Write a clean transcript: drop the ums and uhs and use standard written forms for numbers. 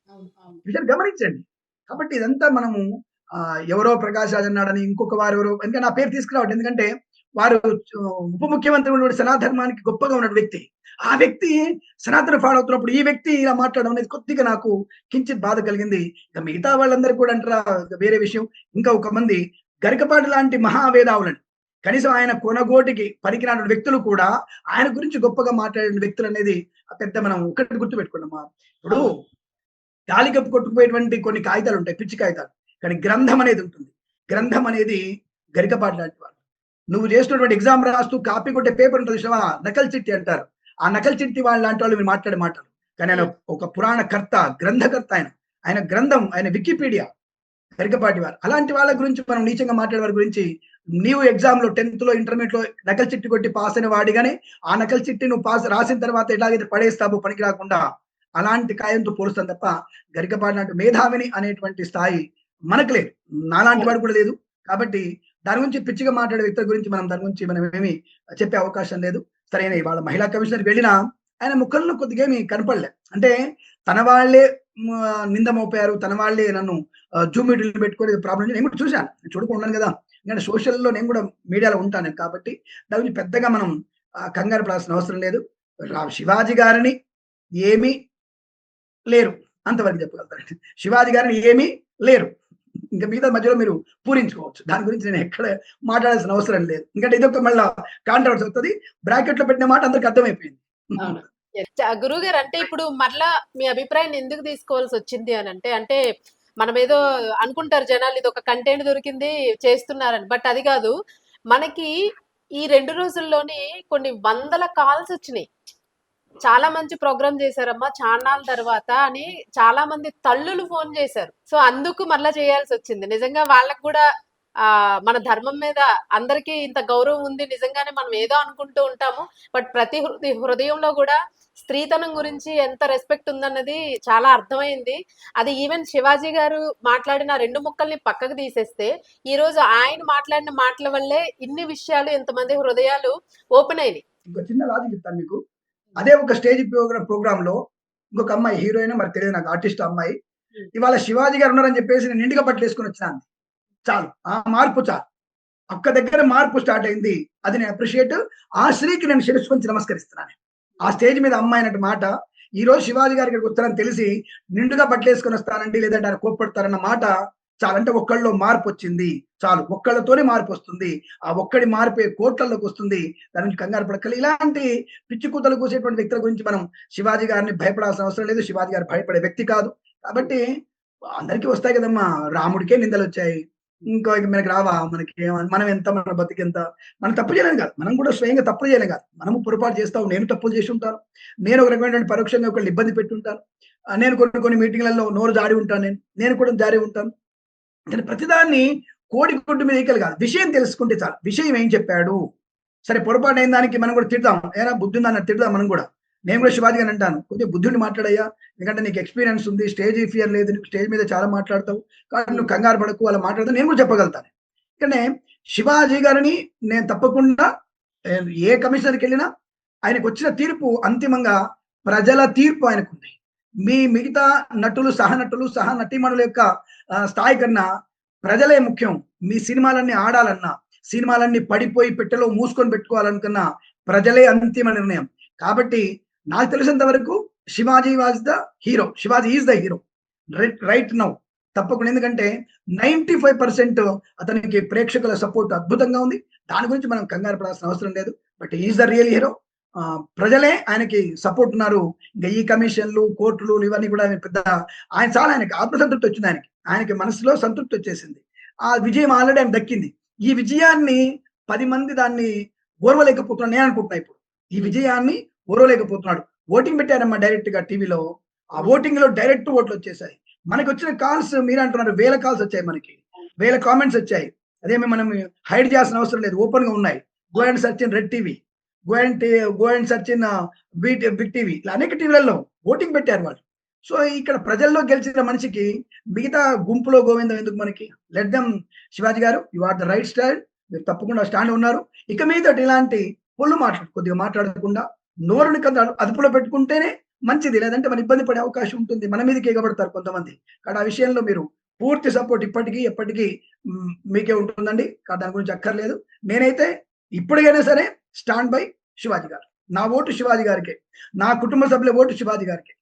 అవును. అవును. ఈ విషయాన్ని గమనించండి. కాబట్టి ఇదంతా మనము ఎవరో ప్రకాష్ రాజ్ అన్నాడని ఇంకొక వారెవరో ఇంకా నా పేరు తీసుకురావద్దు. ఎందుకంటే వారు ఉప ముఖ్యమంత్రి ఉన్నటువంటి సనాతన గొప్పగా ఉన్న వ్యక్తి. ఆ వ్యక్తి సనాతన ఫాలో అవుతున్నప్పుడు ఈ వ్యక్తి ఇలా మాట్లాడడం అనేది కొద్దిగా నాకు కించిత్ బాధ కలిగింది. ఇక మిగతా వాళ్ళందరూ కూడా అంటారా వేరే విషయం. ఇంకా ఒక మంది గరికపాటి లాంటి మహావేదావులని కనీసం ఆయన కొనగోటికి పనికిరాని వ్యక్తులు కూడా ఆయన గురించి గొప్పగా మాట్లాడిన వ్యక్తులనేది పెద్ద మనం ఒకటి గుర్తుపెట్టుకున్నామా. ఇప్పుడు అవును. గాలి కప్పు కొట్టుకుపోయేటువంటి కొన్ని కాగితాలుంటాయి. పిచ్చి కాగితాలు. కానీ గ్రంథం అనేది ఉంటుంది. గ్రంథం అనేది గరికపాటి లాంటి వాడు. నువ్వు చేస్తున్నటువంటి ఎగ్జామ్ రాస్తూ కాపీ కొట్టే పేపర్ ఉంటది చూసావా? నకలు చిట్టి అంటారు. ఆ నకలు చిట్టి వాళ్ళలాంటి వాళ్ళు మీరు మాట్లాడే మాటలు. కానీ ఆయన హ్మ్. ఒక పురాణకర్త, గ్రంథకర్త ఆయన. ఆయన గ్రంథం, ఆయన వికీపీడియా గరికపాటి వారు. అలాంటి వాళ్ళ గురించి మనం నీచంగా మాట్లాడే వారి గురించి నీవు ఎగ్జామ్‌లో 10థ్‌లో, ఇంటర్మీడియేట్‌లో నకలు చిట్టి కొట్టి పాస్ అయిన వాడిగానే, ఆ నకలు చిట్టి నువ్వు పాస్ రాసిన తర్వాత ఎలాగైతే పడేస్తావో పనికి రాకుండా, అలాంటి కాయంతో పోలుస్తాను తప్ప, గరికపాటి లాంటి మేధావిని అనేటువంటి స్థాయి మనకు లేదు. నాలాంటి అవును. వాడు కూడా లేదు. కాబట్టి దాని గురించి పిచ్చిగా మాట్లాడే వ్యక్తుల గురించి దాని గురించి మనం ఏమి చెప్పే అవకాశం లేదు. సరేన హ్మ్. ఇవాళ మహిళా కమిషనర్‌కి వెళ్ళినా, ఆయన ముఖంలో కొద్దిగా ఏమి కనపడలే. అంటే తన వాళ్ళే నింద మోపారు. తన వాళ్ళే నన్ను జూమ్ మీటింగ్‌లు పెట్టుకొని ప్రాబ్లమ్ నేను కూడా చూసాను. నేను చూడకుండా ఉండను గదా! ఎందుకంటే సోషల్‌లో నేను కూడా మీడియాలో ఉంటాను నేను కాబట్టి, దాని గురించి పెద్దగా మనం కంగారు పడాల్సిన అవసరం లేదు. శివాజీ గారిని ఏమీ లేరు. అంతవరకు చెప్పగలుగుతానండి. శివాజీ గారిని ఏమీ లేరు. ఇంక మిగతా మధ్యలో మీరు పూరించుకోవచ్చు. దాని గురించి నేను ఎక్కడ మాట్లాడాల్సిన అవసరం లేదు. ఎందుకంటే ఇదొక మళ్ళా కాంట్రవర్సీ అవుతది. బ్రాకెట్‌లో పెట్టిన మాట అందరికి అర్థమైపోయింది. అవును. గురువుగారు అంటే ఇప్పుడు మరలా మీ అభిప్రాయాన్ని ఎందుకు తీసుకోవాల్సొచ్చింది అనంటే, అంటే మనమేదో అనుకుంటారు జనాలు ఇదొక కంటెంట్ దొరికింది చేస్తున్నారని. బట్ అది గాదు. మనకి ఈ 2 రోజుల్లోనే కొన్ని వందల కాల్సొచ్చినియి. చాలా మంచి ప్రోగ్రామ్ చేశారమ్మా చాన్నాళ్ళ తర్వాత అని చాలా మంది తల్లులు ఫోన్ చేశారు. సో అందుకు మరలా చేయాల్సొచ్చింది. నిజంగా వాళ్ళకి కూడా మన ధర్మం మీద అందరికీ ఇంత గౌరవం ఉంది. నిజంగానే మనం ఏదో అనుకుంటూ ఉంటాము. బట్ ప్రతి హృదయంలో కూడా స్త్రీతనం గురించి ఎంత రెస్పెక్ట్ ఉందన్నది చాలా అర్థమైంది. అది ఈవెన్ శివాజీ గారు మాట్లాడిన 2 ముక్కల్ని పక్కకు తీసేస్తే, ఈరోజు ఆయన మాట్లాడిన మాటల వల్లే ఇన్ని విషయాలు ఇంతమంది హృదయాలు ఓపెన్ అయినాయి. ఇంకో చిన్న లాజిక్ చెప్తాను మీకు. అదే ఒక స్టేజ్ ప్రోగ్రామ్‌లో ఇంకొక అమ్మాయి హీరోయిన్ మరి తెలియదు నాకు ఆర్టిస్ట్ అమ్మాయి. హ్మ్. ఇవాళ శివాజీ గారు ఉన్నారని చెప్పేసి నేను నిండుగా బట్టలేసుకొనొచ్చినా అంది. చాలు. ఆ మార్పు చాలు. ఒక్క దగ్గర మార్పు స్టార్ట్ అయింది. అది నేను అప్రిషియేట్ ఆ స్త్రీకి నేను శిరస్సు వంచి నమస్కరిస్తున్నాను. ఆ స్టేజ్ మీద అమ్మాయి అన్నట్టు మాట ఈరోజు శివాజీ గారు ఇక్కడికి వస్తారని తెలిసి నిండుగా బట్టలేసుకొని వస్తానండి లేదంటే ఆయన కోప్పడతారన్న మాట చాలు. అంటే ఒక్కళ్ళలో మార్పొచ్చింది. చాలు. ఒక్కళ్ళతోనే మార్పొస్తుంది. ఆ ఒక్కడి మార్పే కోట్లలోకి వస్తుంది. దాని నుంచి కంగారు పడక్కర్లే. ఇలాంటి పిచ్చి కూతలు కూసేటువంటి వ్యక్తుల గురించి మనం శివాజీ గారిని భయపడాల్సిన అవసరం లేదు. శివాజీ గారు భయపడే వ్యక్తి కాదు. కాబట్టి అందరికీ వస్తాయి కదమ్మా! రాముడికే నిందలొచ్చాయి. ఇంకో ఇక మనకి రావా? మనకి మనం ఎంత మన బతుకెంత? మనం తప్పు చేయలేం కాదు. మనం కూడా స్వయంగా తప్పులు చేయలేం కాదు. మనము పొరపాటు చేస్తాం. నేను తప్పులు చేసి ఉంటాను. నేను ఒక రకమైనటువంటి పరోక్షంగా ఒకళ్ళని ఇబ్బంది పెట్టుంటాను. నేను కొన్ని మీటింగ్‌లలో నోరు జారి ఉంటాను నేను. నేను కూడా జారి ఉంటాను. కానీ ప్రతిదాన్ని కోడి గుడ్డు మీద ఈకలు కాదు. విషయం తెలుసుకుంటే చాలు. విషయం ఏం చెప్పాడు? సరే పొరపాటయిన దానికి మనం కూడా తిడతాం. ఏరా బుద్ధుందన్నట్టు తిడదాం మనం కూడా. నేను కూడా శివాజీ గారిని అంటాను. "కొద్దిగా బుద్ధుండి మాట్లాడయ్యా. ఎందుకంటే నీకు ఎక్స్‌పీరియన్స్ ఉంది. స్టేజ్ ఫియర్ లేదు. నువ్వు స్టేజ్ మీద చాలా మాట్లాడతావు. కాబట్టి హ్మ్. నువ్వు కంగారు పడకు అలా మాట్లాడతావు." నేను కూడా చెప్పగలుగుతాను. కానీ శివాజీ గారిని నేను తప్పకుండా ఏ కమిషనర్‌కెళ్ళినా ఆయనకొచ్చిన తీర్పు అంతిమంగా ప్రజల తీర్పు ఆయనకుంది. మిగతా నటులు, సహనటులు, సహ నటీమణుల యొక్క స్థాయి కన్నా ప్రజలే ముఖ్యం. మీ సినిమాలన్నీ ఆడాలన్నా, సినిమాలన్నీ పడిపోయి పెట్టెలో మూసుకొని పెట్టుకోవాలనుకున్న ప్రజలే అంతిమ నిర్ణయం. కాబట్టి నాకు తెలిసినంత వరకు 'Shivaji was the hero. Shivaji is the hero. Right now. తప్పకుండా. ఎందుకంటే 95% అతనికి ప్రేక్షకుల సపోర్ట్ అద్భుతంగా ఉంది. దాని గురించి మనం కంగారు పడాల్సిన అవసరం లేదు. But he is the real hero. ప్రజలే ఆయనకి సపోర్ట్ ఉన్నారు. ఇంక ఈ కమిషన్‌లు, కోర్టులు ఇవన్నీ కూడా పెద్ద ఆయనకి ఆత్మసంతృప్తి వచ్చింది ఆయనకి. ఆయనకి మనసులో సంతృప్తి వచ్చేసింది. ఆ విజయం ఆల్రెడీ ఆయనకు దక్కింది. ఈ విజయాన్ని 10 మంది దాన్ని ఓర్వలేకపోతున్నాను నేను అనుకుంటున్నా ఇప్పుడు. ఈ హ్మ్. విజయాన్ని ఓర్వలేకపోతున్నాడు. ఓటింగ్ పెట్టారమ్మా డైరెక్ట్‌గా టీవీలో. ఆ హ్మ్. ఓటింగ్‌లో డైరెక్ట్ ఓట్లొచ్చేసాయి. మనకొచ్చిన కాల్స్ మీరంటున్నారు వేల కాల్స్ వచ్చాయి మనకి. వేల కామెంట్స్ వచ్చాయి. అదేమి మనం హైడ్ చేయాల్సిన అవసరం లేదు. ఓపెన్‌గా ఉన్నాయి. గో అవును. And search in Red TV. Go and టి go and search in Big TV. ఇలా అనేక టీవీలలో ఓటింగ్ పెట్టారు వాళ్ళు. సో, ఇక్కడ ప్రజల్లో గెలిచిన మనిషికి మిగతా గుంపులో గోవిందం ఎందుకు మనకి? Let them Shivaji garu you are the right stand. మీరు తప్పకుండా స్టాండ్ ఉన్నారు. ఇక మీదట ఇలాంటి పొల్లు మాటలు కొద్దిగా మాట్లాడకుండా హ్మ్. నోరుని కొంత అదుపులో పెట్టుకుంటేనే మంచిది. లేదంటే మనం ఇబ్బంది పడే అవకాశం ఉంటుంది. మన మీదకి ఎగబడతారు కొంతమంది. కాబట్టి ఆ విషయంలో మీరు పూర్తి సపోర్ట్ ఇప్పటికి, ఎప్పటికి మీకే ఉంటుందండి. దాని గురించి అక్కర్లేదు. నేనైతే ఇప్పటికైనా సరే స్టాండ్ బై శివాజీ గారు. నా ఓటు శివాజీ గారికే. నా కుటుంబ సభ్యుల ఓటు శివాజీ గారికే.